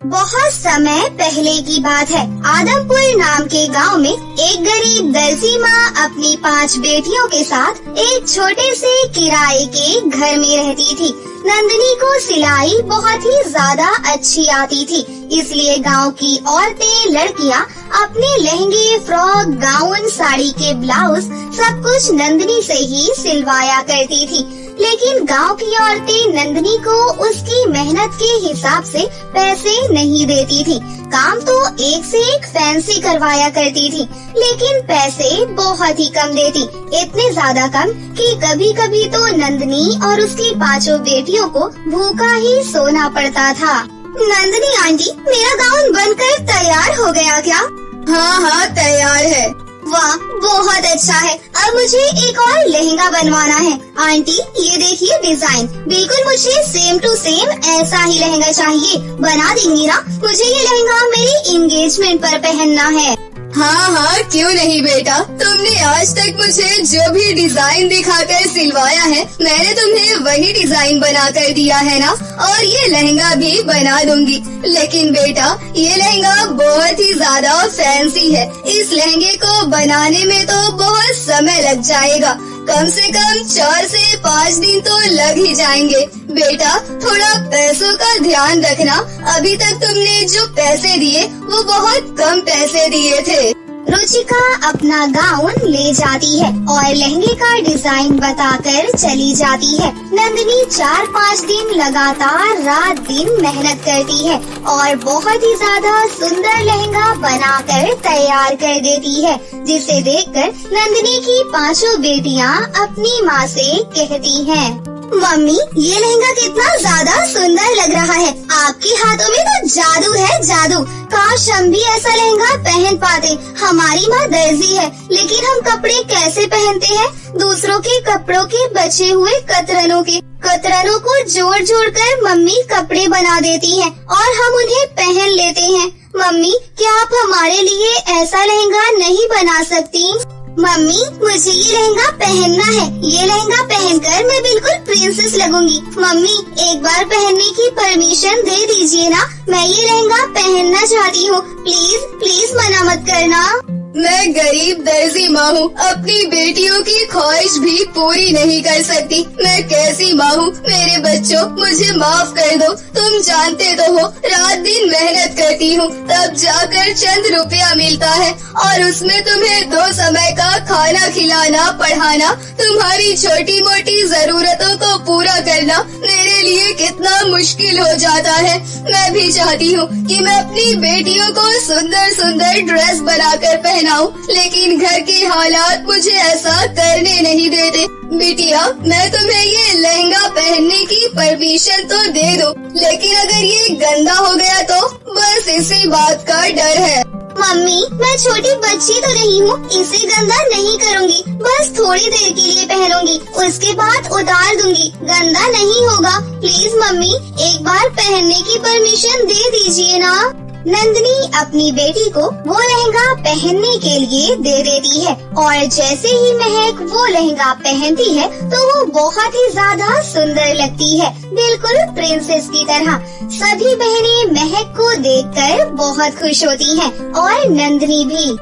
बहुत समय पहले की बात है। आदमपुर नाम के गांव में एक गरीब दर्जी माँ अपनी 5 बेटियों के साथ एक छोटे से किराए के घर में रहती थी। नंदिनी को सिलाई बहुत ही ज्यादा अच्छी आती थी, इसलिए गांव की औरतें लड़कियां अपने लहंगे, फ्रॉक, गाउन, साड़ी के ब्लाउज सब कुछ नंदिनी से ही सिलवाया करती थी। लेकिन गांव की औरतें नंदिनी को उसकी मेहनत के हिसाब से पैसे नहीं देती थी। काम तो एक से एक फैंसी करवाया करती थी, लेकिन पैसे बहुत ही कम देती, इतने ज्यादा कम कि कभी कभी तो नंदिनी और उसकी 5 बेटियों को भूखा ही सोना पड़ता था। नंदिनी आंटी, मेरा गाउन बनकर तैयार हो गया क्या? हाँ, तैयार है। वाह, बहुत अच्छा है। अब मुझे एक और लहंगा बनवाना है। आंटी, ये देखिए डिजाइन, बिल्कुल मुझे सेम टू सेम ऐसा ही लहंगा चाहिए। बना देंगी ना? मुझे ये लहंगा मेरी एंगेजमेंट पर पहनना है। हाँ, क्यों नहीं बेटा। तुमने आज तक मुझे जो भी डिजाइन दिखाकर सिलवाया है, मैंने तुम्हें वही डिजाइन बना कर दिया है ना, और ये लहंगा भी बना दूंगी। लेकिन बेटा, ये लहंगा बहुत ही ज्यादा फैंसी है। इस लहंगे को बनाने में तो बहुत समय लग जाएगा, कम से कम 4 से 5 दिन तो लग ही जाएंगे। बेटा, थोड़ा पैसों का ध्यान रखना। अभी तक तुमने जो पैसे दिए वो बहुत कम पैसे दिए थे। रुचिका अपना गाउन ले जाती है और लहंगे का डिजाइन बताकर चली जाती है। नंदिनी 4-5 दिन लगातार रात दिन मेहनत करती है और बहुत ही ज्यादा सुंदर लहंगा बनाकर तैयार कर देती है, जिसे देखकर नंदिनी की 5 बेटियां अपनी माँ से कहती हैं, मम्मी, ये लहंगा कितना ज्यादा सुंदर लग रहा है। आपके हाथों में तो जादू है, जादू। काश हम भी ऐसा लहंगा पहन पाते। हमारी माँ दर्जी है, लेकिन हम कपड़े कैसे पहनते हैं? दूसरों के कपड़ों के बचे हुए कतरनों को जोड़ कर मम्मी कपड़े बना देती है और हम उन्हें पहन लेते हैं। मम्मी, क्या आप हमारे लिए ऐसा लहंगा नहीं बना सकती? मम्मी, मुझे ये लहंगा पहनना है। ये लहंगा पहनकर मैं बिल्कुल प्रिंसेस लगूंगी। मम्मी, एक बार पहनने की परमिशन दे दीजिए ना। मैं ये लहंगा पहनना चाहती हूँ। प्लीज प्लीज मना मत करना। मैं गरीब दर्जी माँ हूँ, अपनी बेटियों की ख्वाहिश भी पूरी नहीं कर सकती। मैं कैसी माँ हूँ? मेरे बच्चों, मुझे माफ कर दो। तुम जानते तो हो, रात दिन मेहनत करती हूँ, तब जाकर चंद रुपया मिलता है, और उसमें तुम्हें 2 समय का खाना खिलाना, पढ़ाना, तुम्हारी छोटी मोटी जरूरतों को पूरा करना मेरे लिए कितना मुश्किल हो जाता है। मैं भी चाहती हूँ कि मैं अपनी बेटियों को सुंदर सुंदर ड्रेस बनाकर लेकिन घर के हालात मुझे ऐसा करने नहीं देते। बिटिया, मैं तुम्हें ये लहंगा पहनने की परमिशन तो दे दो, लेकिन अगर ये गंदा हो गया तो बस इसी बात का डर है। मम्मी, मैं छोटी बच्ची तो नहीं हूँ, इसे गंदा नहीं करूँगी। बस थोड़ी देर के लिए पहनूंगी, उसके बाद उतार दूंगी। गंदा नहीं होगा। प्लीज मम्मी, एक बार पहनने की परमिशन दे दीजिए ना। नंदिनी अपनी बेटी को वो लहंगा पहनने के लिए दे देती है और जैसे ही महक वो लहंगा पहनती है तो वो बहुत ही ज्यादा सुंदर लगती है, बिल्कुल प्रिंसेस की तरह। सभी बहनें महक को देखकर बहुत खुश होती हैं और नंदिनी भी।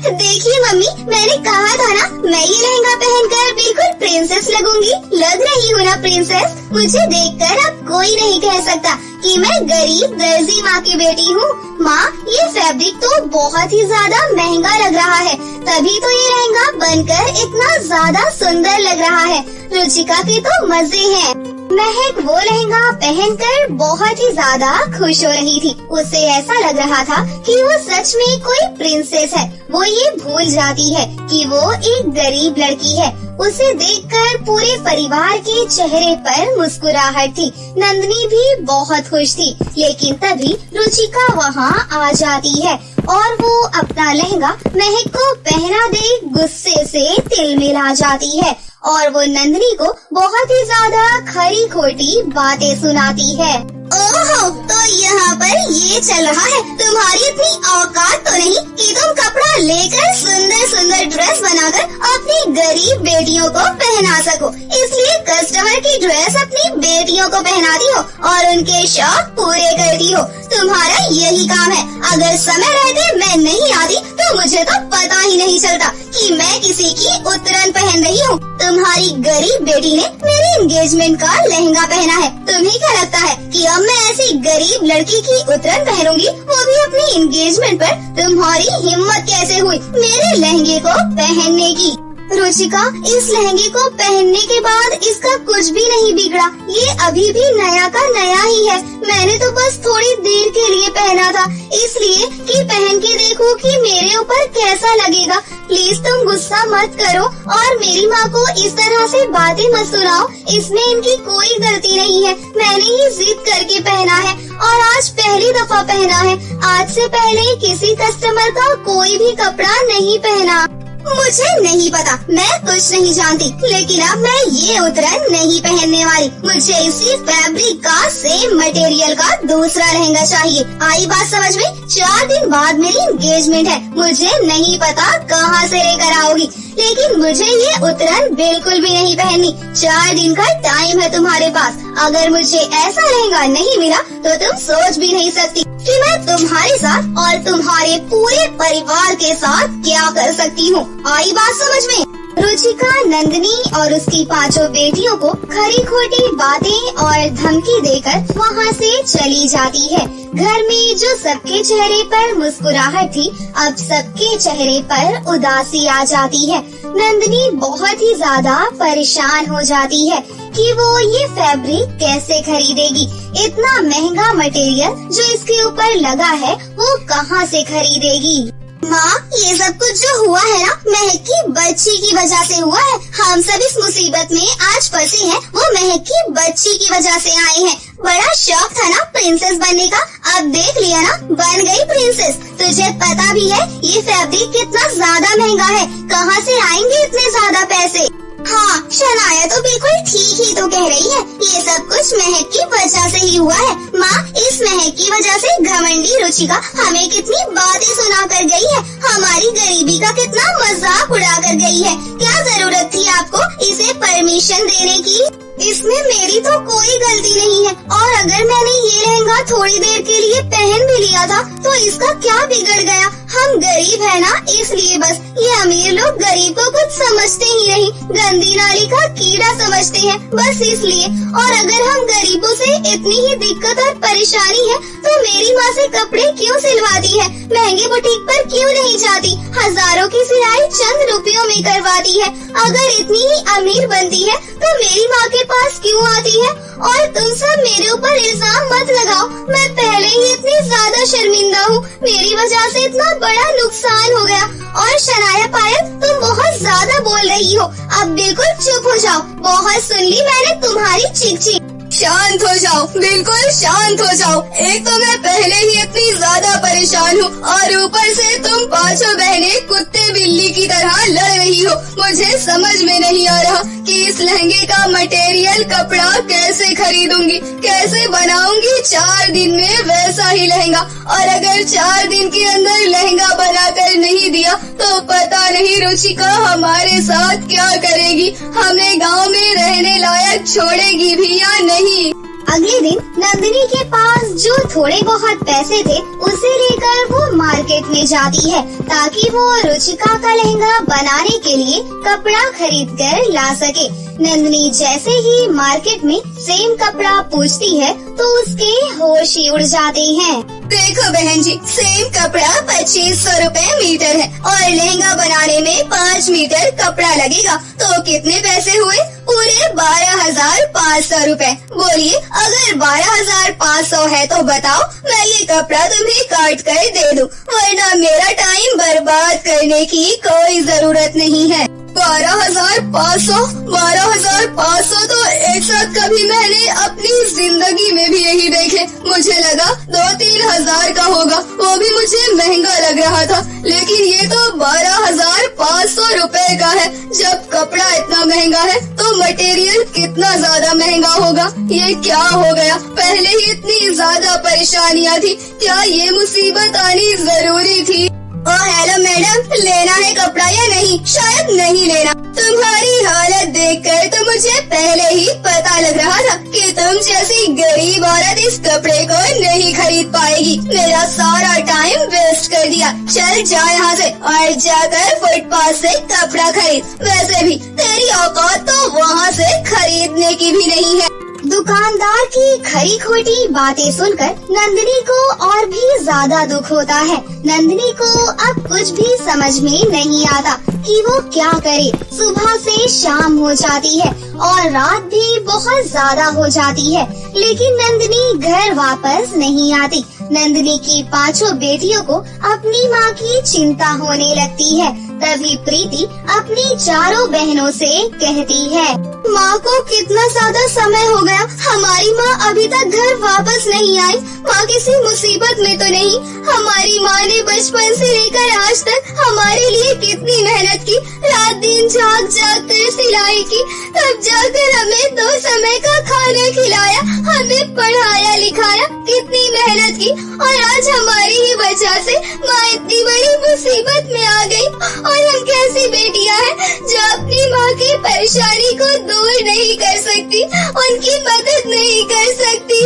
देखिए मम्मी, मैंने कहा था ना, मैं ये लहंगा पहनकर बिल्कुल प्रिंसेस लगूंगी। लग रही हूँ ना प्रिंसेस? मुझे देखकर अब कोई नहीं कह सकता कि मैं गरीब दर्जी माँ की बेटी हूँ। माँ, ये फैब्रिक तो बहुत ही ज्यादा महंगा लग रहा है, तभी तो ये लहंगा बनकर इतना ज्यादा सुंदर लग रहा है। रुचिका के तो मजे हैं। महक वो लहंगा पहनकर बहुत ही ज्यादा खुश हो रही थी। उसे ऐसा लग रहा था कि वो सच में कोई प्रिंसेस है। वो ये भूल जाती है कि वो एक गरीब लड़की है। उसे देखकर पूरे परिवार के चेहरे पर मुस्कुराहट थी। नंदिनी भी बहुत खुश थी, लेकिन तभी रुचिका वहाँ आ जाती है और वो अपना लहंगा महक को पहना दे गुस्से से तिलमिला जाती है और वो नंदिनी को बहुत ही ज्यादा खरी खोटी बातें सुनाती है। ओहो, तो यहाँ पर ये चल रहा है, तुम्हारी इतनी औकात तो नहीं कि तुम कपड़ा लेकर सुंदर सुंदर ड्रेस बनाकर अपनी गरीब बेटियों को पहना सको, इसलिए कस्टमर की ड्रेस अपनी बेटियों को पहनाती हो और उनके शौक पूरे करती हो। तुम्हारा यही काम है। अगर समय रहते मैं नहीं आती तो मुझे तो पता ही नहीं चलता कि मैं किसी की उतरन पहन रही हूँ। तुम्हारी गरीब बेटी ने मेरे एंगेजमेंट का लहंगा पहना है। तुम्हें क्या लगता है कि अब मैं ऐसी गरीब लड़की की उतरन पहनूंगी, वो भी अपनी एंगेजमेंट पर? तुम्हारी हिम्मत कैसे हुई मेरे लहंगे को पहनने की? रुचिका, इस लहंगे को पहनने के बाद इसका कुछ भी नहीं बिगड़ा, ये अभी भी नया का नया ही है। मैंने तो बस थोड़ी देर के लिए पहना था, इसलिए कि पहन के देखूं कि मेरे ऊपर कैसा लगेगा। प्लीज तुम गुस्सा मत करो और मेरी माँ को इस तरह से बातें मत सुनाओ, इसमें इनकी कोई गलती नहीं है। मैंने ही जिद करके पहना है और आज पहली दफा पहना है। आज से पहले किसी कस्टमर का कोई भी कपड़ा नहीं पहना। मुझे नहीं पता, मैं कुछ नहीं जानती, लेकिन अब मैं ये उतरन नहीं पहनने वाली। मुझे इसी फैब्रिक का सेम मटेरियल का दूसरा लहंगा चाहिए। आई बात समझ में? 4 दिन बाद मेरी एंगेजमेंट है, मुझे नहीं पता कहाँ से लेकर आओगी, लेकिन मुझे ये उतरन बिल्कुल भी नहीं पहननी। 4 दिन का टाइम है तुम्हारे पास। अगर मुझे ऐसा लहंगा नहीं मिला तो तुम सोच भी नहीं सकती कि मैं तुम्हारे साथ और तुम्हारे पूरे परिवार के साथ क्या कर सकती हूँ। आई बात समझ में? रुचिका नंदिनी और उसकी 5 बेटियों को खरी खोटी बातें और धमकी देकर वहाँ से चली जाती है। घर में जो सबके चेहरे पर मुस्कुराहट थी, अब सबके चेहरे पर उदासी आ जाती है। नंदिनी बहुत ही ज्यादा परेशान हो जाती है कि वो ये फैब्रिक कैसे खरीदेगी। इतना महंगा मटेरियल जो इसके ऊपर लगा है वो कहाँ से खरीदेगी। माँ, ये सब कुछ जो हुआ है ना, महक की बच्ची की वजह से हुआ है। हम सब इस मुसीबत में आज फंसे हैं, वो महक की बच्ची की वजह से आए हैं। बड़ा शौक था ना प्रिंसेस बनने का, अब देख लिया ना, बन गई प्रिंसेस। तुझे पता भी है ये फैब्रिक कितना ज्यादा महंगा है, कहाँ से आएंगे इतने ज्यादा पैसे? हाँ, शनाया तो बिल्कुल ठीक ही तो कह रही है, ये सब कुछ महक की वजह से ही हुआ है। माँ, इस महक की वजह से घमंडी रुचिका हमें कितनी बातें सुना कर गई है, हमारी गरीबी का कितना मजाक उड़ा कर गई है। क्या जरूरत थी आपको इसे परमिशन देने की? इसमें मेरी तो कोई गलती नहीं है, और अगर मैंने ये लहंगा थोड़ी देर के लिए पहन भी लिया था तो इसका क्या बिगड़ गया? हम गरीब है ना, इसलिए बस ये अमीर लोग गरीब को कुछ समझते ही नहीं, गंदी नाली का कीड़ा समझते हैं, बस इसलिए। और अगर हम गरीबों से इतनी ही दिक्कत और परेशानी है तो मेरी माँ से कपड़े क्यों सिलवाती है? महंगे बुटीक पर क्यों नहीं जाती? हजारों की सिलाई चंद रुपयों में करवाती है। अगर इतनी ही अमीर बनती है तो मेरी माँ के पास क्यों आती है? और तुम सब मेरे ऊपर इल्जाम मत लगाओ, मैं पहले ही इतनी ज्यादा शर्मिंदा हूँ, मेरी वजह से इतना बड़ा नुकसान हो गया। और शनाया पायल, तुम बहुत ज्यादा बोल रही हो, अब बिल्कुल चुप हो जाओ, बहुत सुन ली मैंने तुम्हारी चीख चीख। शांत हो जाओ, बिल्कुल शांत हो जाओ। एक तो मैं पहले ही इतनी ज्यादा परेशान हूँ और ऊपर से तुम 5 बहनें कुत्ते बिल्ली की तरह लड़ रही हो। मुझे समझ में नहीं आ रहा कि इस लहंगे का मटेरियल कपड़ा कैसे खरीदूंगी, कैसे बनाऊंगी 4 दिन में वैसा ही लहंगा। और अगर 4 दिन के अंदर लहंगा बनाकर नहीं दिया तो पता नहीं रुचिका हमारे साथ क्या करेगी, हमें गाँव में रहने लायक छोड़ेगी भी या नहीं। अगले दिन नंदिनी के पास जो थोड़े बहुत पैसे थे उसे लेकर वो मार्केट में जाती है ताकि वो रुचिका का लहंगा बनाने के लिए कपड़ा खरीद कर ला सके। नंदिनी जैसे ही मार्केट में सेम कपड़ा पूछती है तो उसके होश ही उड़ जाते हैं। देखो बहन जी, सेम कपड़ा 2500 रुपए मीटर है और लहंगा बनाने में 5 मीटर कपड़ा लगेगा, तो कितने पैसे हुए? पूरे 12,500 रुपए। बोलिए, अगर 12,500 है तो बताओ, मैं ये कपड़ा तुम्हें काट कर दे दूं, वरना मेरा टाइम बर्बाद करने की कोई जरूरत नहीं है। 12,500 तो एक साथ कभी मैंने अपनी जिंदगी में भी नहीं देखे। मुझे लगा 2-3 हजार का होगा, वो भी मुझे महंगा लग रहा था, लेकिन ये तो 12,500 रुपए का है। जब कपड़ा इतना महंगा है तो मटेरियल कितना ज्यादा महंगा होगा। ये क्या हो गया? पहले ही इतनी ज्यादा परेशानियाँ थी, क्या ये मुसीबत आनी जरूरी थी? ओ हेलो मैडम, लेना है कपड़ा या नहीं? शायद नहीं लेना। तुम्हारी हालत देखकर तो मुझे पहले ही पता लग रहा था कि तुम जैसी गरीब औरत इस कपड़े को नहीं खरीद पाएगी। मेरा सारा टाइम वेस्ट कर दिया। चल जा यहाँ से और जाकर फुटपाथ से कपड़ा खरीद। वैसे भी तेरी औकात तो वहाँ से खरीदने की भी नहीं है। दुकानदार की खरी खोटी बातें सुनकर नंदिनी को और भी ज्यादा दुख होता है। नंदिनी को अब कुछ भी समझ में नहीं आता कि वो क्या करे। सुबह से शाम हो जाती है और रात भी बहुत ज्यादा हो जाती है, लेकिन नंदिनी घर वापस नहीं आती। नंदिनी की 5 बेटियों को अपनी माँ की चिंता होने लगती है। तभी प्रीति अपनी 4 बहनों से कहती है, माँ को कितना ज्यादा समय हो गया, हमारी माँ अभी तक घर वापस नहीं आई। माँ किसी मुसीबत में तो नहीं? हमारी माँ ने बचपन से लेकर आज तक हमारे लिए कितनी मेहनत की, रात दिन जाग जाग कर सिलाई की, तब जाकर हमें 2 समय का खाना खिलाया, हमें पढ़ाया लिखाया, कितनी मेहनत की, और आज हमारी ही वजह से माँ इतनी बड़ी मुसीबत में आ गई। और हम कैसी बेटियां हैं जो अपनी माँ की परेशानी को दूर नहीं कर सकती, उनकी मदद नहीं कर सकती।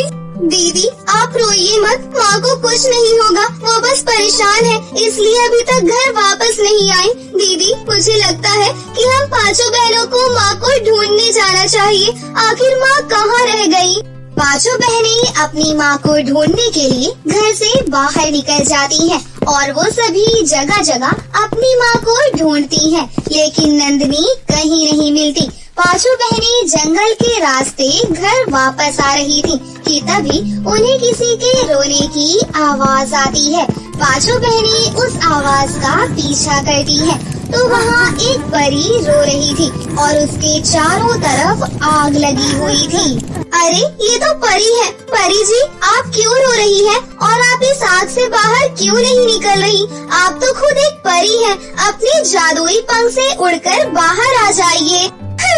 दीदी आप रोइए मत, माँ को कुछ नहीं होगा, वो बस परेशान है, इसलिए अभी तक घर वापस नहीं आई। दीदी मुझे लगता है कि हम 5 बहनों को माँ को ढूंढने जाना चाहिए, आखिर माँ कहाँ रह गई। 5 बहनें अपनी माँ को ढूंढने के लिए घर से बाहर निकल जाती हैं और वो सभी जगह जगह अपनी माँ को ढूंढती हैं, लेकिन नंदिनी कहीं नहीं मिलती। 5 बहनें जंगल के रास्ते घर वापस आ रही थी कि तभी उन्हें किसी के रोने की आवाज आती है। 5 बहनें उस आवाज का पीछा करती हैं, तो वहाँ एक परी रो रही थी और उसके चारों तरफ आग लगी हुई थी। अरे ये तो परी है। परी जी आप क्यों रो रही हैं? और आप इस आग से बाहर क्यों नहीं निकल रही? आप तो खुद एक परी हैं, अपने जादुई पंख से उड़कर बाहर आ जाइए।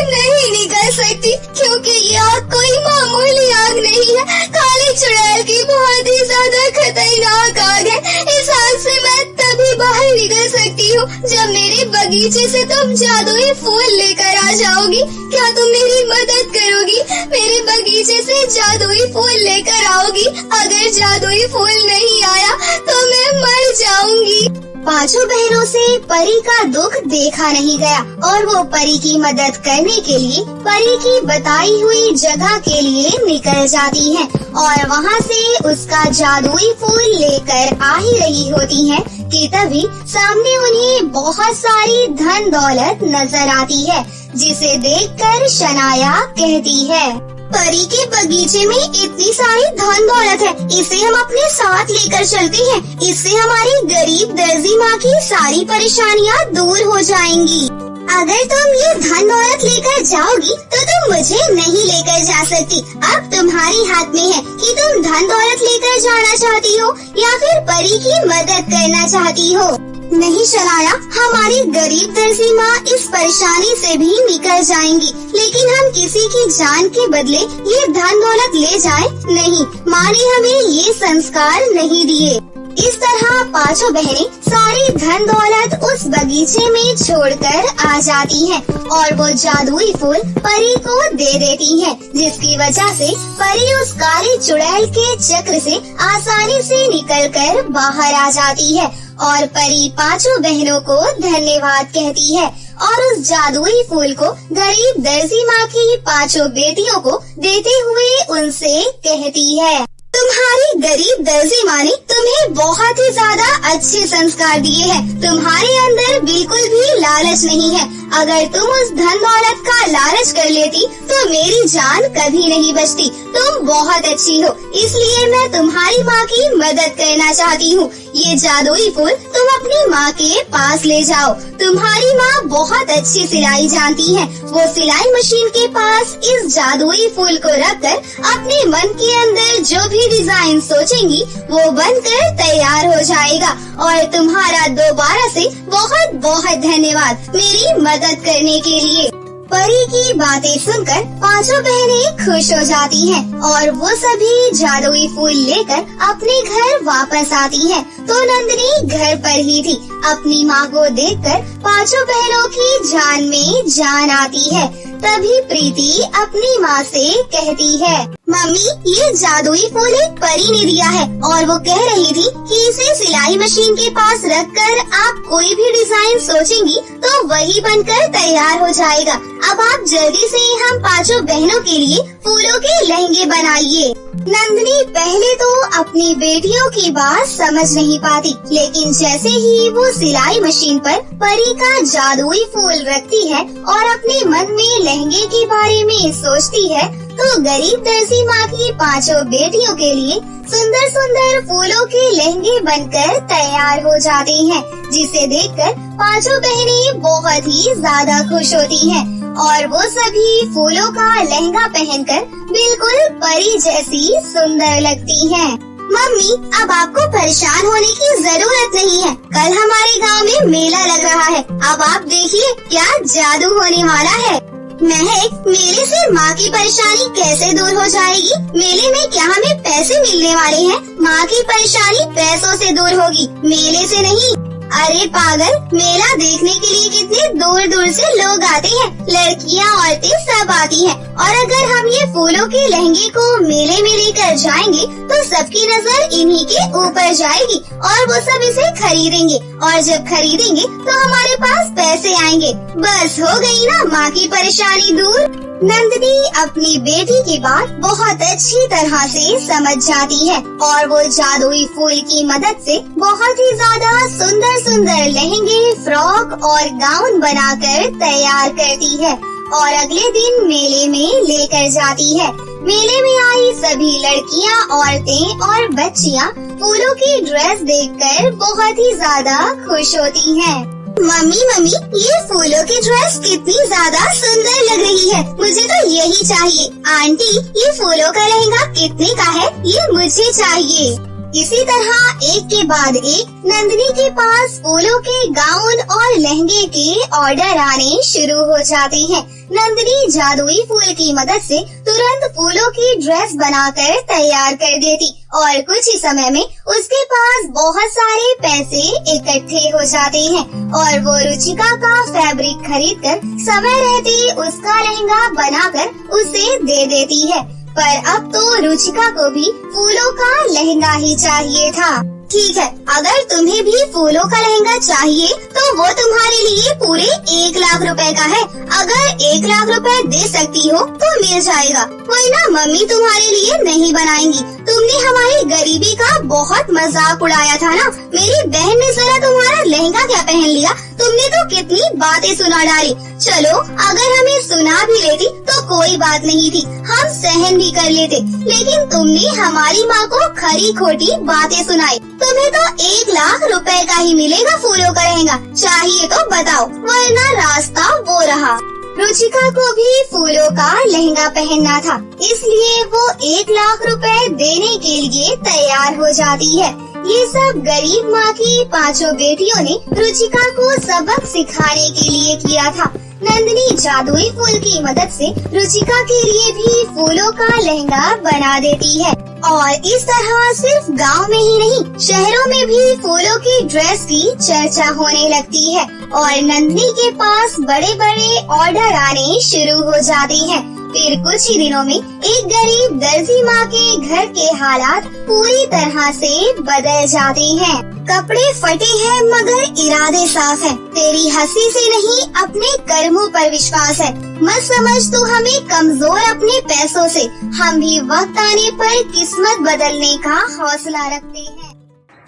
नहीं निकल सकती, क्योंकि ये आग कोई मामूली आग नहीं है, काली चुड़ैल की बहुत ही ज्यादा खतरनाक आग है। इस आग से मैं तभी बाहर निकल सकती हूँ जब मेरे बगीचे से तुम जादुई फूल लेकर आ जाओगी। क्या तुम मेरी मदद करोगी? मेरे बगीचे से जादुई फूल लेकर आओगी? अगर जादुई फूल नहीं आया तो मैं मर जाऊंगी। 5 बहनों से परी का दुख देखा नहीं गया और वो परी की मदद करने के लिए परी की बताई हुई जगह के लिए निकल जाती हैं और वहाँ से उसका जादुई फूल लेकर आ ही रही होती हैं कि तभी सामने उन्हें बहुत सारी धन दौलत नजर आती है, जिसे देखकर शनाया कहती है, परी के बगीचे में इतनी सारी धन दौलत है, इसे हम अपने साथ लेकर चलते हैं। इससे हमारी गरीब दर्जी माँ की सारी परेशानियाँ दूर हो जाएंगी। अगर तुम ये धन दौलत लेकर जाओगी तो तुम मुझे नहीं लेकर जा सकती। अब तुम्हारे हाथ में है कि तुम धन दौलत लेकर जाना चाहती हो या फिर परी की मदद करना चाहती हो। नहीं शनाया, हमारी गरीब दर्जी माँ इस परेशानी से भी निकल जाएंगी, लेकिन हम किसी की जान के बदले ये धन दौलत ले जाए नहीं। माँ ने हमें ये संस्कार नहीं दिए। इस तरह 5 बहनें सारी धन दौलत उस बगीचे में छोड़कर आ जाती हैं और वो जादुई फूल परी को दे देती हैं, जिसकी वजह से परी उस काली चुड़ैल के चक्र से आसानी से निकलकर बाहर आ जाती है और परी 5 बहनों को धन्यवाद कहती है और उस जादुई फूल को गरीब दर्जी माँ की 5 बेटियों को देते हुए उनसे कहती है, तुम्हारी गरीब दर्जी माँ ने तुम्हें बहुत ही ज्यादा अच्छे संस्कार दिए हैं। तुम्हारे अंदर बिल्कुल भी लालच नहीं है। अगर तुम उस धन दौलत का लालच कर लेती तो मेरी जान कभी नहीं बचती। तुम बहुत अच्छी हो, इसलिए मैं तुम्हारी माँ की मदद करना चाहती हूँ। ये जादुई फूल तुम अपनी माँ के पास ले जाओ। तुम्हारी माँ बहुत अच्छी सिलाई जानती है। वो सिलाई मशीन के पास इस जादुई फूल को रखकर अपने मन के अंदर जो भी डिजाइन सोचेंगी वो बनकर तैयार हो जाएगा। और तुम्हारा दोबारा से बहुत बहुत धन्यवाद मेरी मदद करने के लिए। परी की बातें सुनकर पांचों बहनें खुश हो जाती हैं और वो सभी जादुई फूल लेकर अपने घर वापस आती हैं। तो नंदिनी घर पर ही थी। अपनी माँ को देखकर पांचों बहनों की जान में जान आती है। तभी प्रीति अपनी माँ से कहती है, मम्मी ये जादुई फूल एक परी ने दिया है और वो कह रही थी कि इसे सिलाई मशीन के पास रखकर आप कोई भी डिजाइन सोचेंगी तो वही बनकर तैयार हो जाएगा। अब आप जल्दी से हम पांचों बहनों के लिए फूलों के लहंगे बनाइए। नंदिनी पहले तो अपनी बेटियों की बात समझ नहीं पाती, लेकिन जैसे ही वो सिलाई मशीन पर परी का जादुई फूल रखती है और अपने मन में लहंगे के बारे में सोचती है तो गरीब दर्जी माँ की पांचों बेटियों के लिए सुंदर सुंदर फूलों के लहंगे बनकर तैयार हो जाते हैं, जिसे देखकर पांचों बहनें बहुत ही ज्यादा खुश होती हैं और वो सभी फूलों का लहंगा पहनकर बिल्कुल परी जैसी सुंदर लगती हैं। मम्मी अब आपको परेशान होने की जरूरत नहीं है। कल हमारे गांव में मेला लग रहा है। अब आप देखिए क्या जादू होने वाला है। महक, मेले से माँ की परेशानी कैसे दूर हो जाएगी? मेले में क्या हमें पैसे मिलने वाले हैं? माँ की परेशानी पैसों से दूर होगी, मेले से नहीं। अरे पागल, मेला देखने के लिए कितने दूर दूर से लोग आते हैं, लड़कियाँ औरतें सब आती हैं। और अगर हम ये फूलों के लहंगे को मेले में लेकर जाएंगे तो सबकी नजर इन्हीं के ऊपर जाएगी और वो सब इसे खरीदेंगे और जब खरीदेंगे तो हमारे पास पैसे आएंगे। बस हो गई ना माँ की परेशानी दूर। नंदिनी अपनी बेटी की बात बहुत अच्छी तरह से समझ जाती है और वो जादुई फूल की मदद से बहुत ही ज्यादा सुंदर सुंदर लहंगे, फ्रॉक और गाउन बनाकर तैयार करती है और अगले दिन मेले में लेकर जाती है। मेले में आई सभी लड़कियां, औरतें और बच्चियां फूलों की ड्रेस देखकर बहुत ही ज्यादा खुश होती हैं। मम्मी ये फूलों की ड्रेस कितनी ज्यादा सुंदर लग रही है, मुझे तो यही चाहिए। आंटी ये फूलों का लहंगा कितने का है? ये मुझे चाहिए। इसी तरह एक के बाद एक नंदिनी के पास फूलों के गाउन और लहंगे के ऑर्डर आने शुरू हो जाते हैं। नंदिनी जादुई फूल की मदद से तुरंत फूलों की ड्रेस बनाकर तैयार कर देती और कुछ ही समय में उसके पास बहुत सारे पैसे इकट्ठे हो जाते हैं और वो रुचिका का फैब्रिक खरीदकर समय रहते उसका लहंगा बनाकर उसे दे देती है। पर अब तो रुचिका को भी फूलों का लहंगा ही चाहिए था। ठीक है, अगर तुम्हें भी फूलों का लहंगा चाहिए तो वो तुम्हारे लिए पूरे 1 लाख रुपए का है। अगर 1 लाख रुपए दे सकती हो तो मिल जाएगा, वरना मम्मी तुम्हारे लिए नहीं बनाएंगी। तुमने हमारी गरीबी का बहुत मजाक उड़ाया था ना। मेरी बहन ने जरा तुम्हारा लहंगा क्या पहन लिया, तुमने तो कितनी बातें सुना डाली। चलो अगर हमें सुना भी लेती तो कोई बात नहीं थी, हम सहन भी कर लेते, लेकिन तुमने हमारी माँ को खरी खोटी बातें सुनाई। तुम्हें तो 1 लाख रुपए का ही मिलेगा फूलों का लहंगा, चाहिए तो बताओ, वरना रास्ता वो रहा। रुचिका को भी फूलों का लहंगा पहनना था, इसलिए वो 1 लाख रुपए देने के लिए तैयार हो जाती है। ये सब गरीब माँ की पांचों बेटियों ने रुचिका को सबक सिखाने के लिए किया था। नंदिनी जादुई फूल की मदद से रुचिका के लिए भी फूलों का लहंगा बना देती है और इस तरह सिर्फ गांव में ही नहीं, शहरों में भी फूलों की ड्रेस की चर्चा होने लगती है और नंदिनी के पास बड़े बड़े ऑर्डर आने शुरू हो जाते हैं। फिर कुछ ही दिनों में एक गरीब दर्जी माँ के घर के हालात पूरी तरह से बदल जाते हैं। कपड़े फटे हैं मगर इरादे साफ है। तेरी हंसी से नहीं अपने कर्मों पर विश्वास है। मत समझ तू हमें कमजोर अपने पैसों से, हम भी वक्त आने पर किस्मत बदलने का हौसला रखते हैं।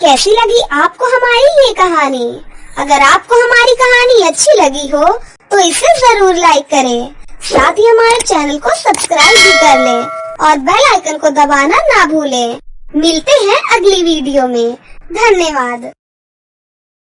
कैसी लगी आपको हमारी ये कहानी? अगर आपको हमारी कहानी अच्छी लगी हो तो इसे जरूर लाइक करें, साथ ही हमारे चैनल को सब्सक्राइब भी कर लें और बेल आइकन को दबाना ना भूलें। मिलते हैं अगली वीडियो में। धन्यवाद।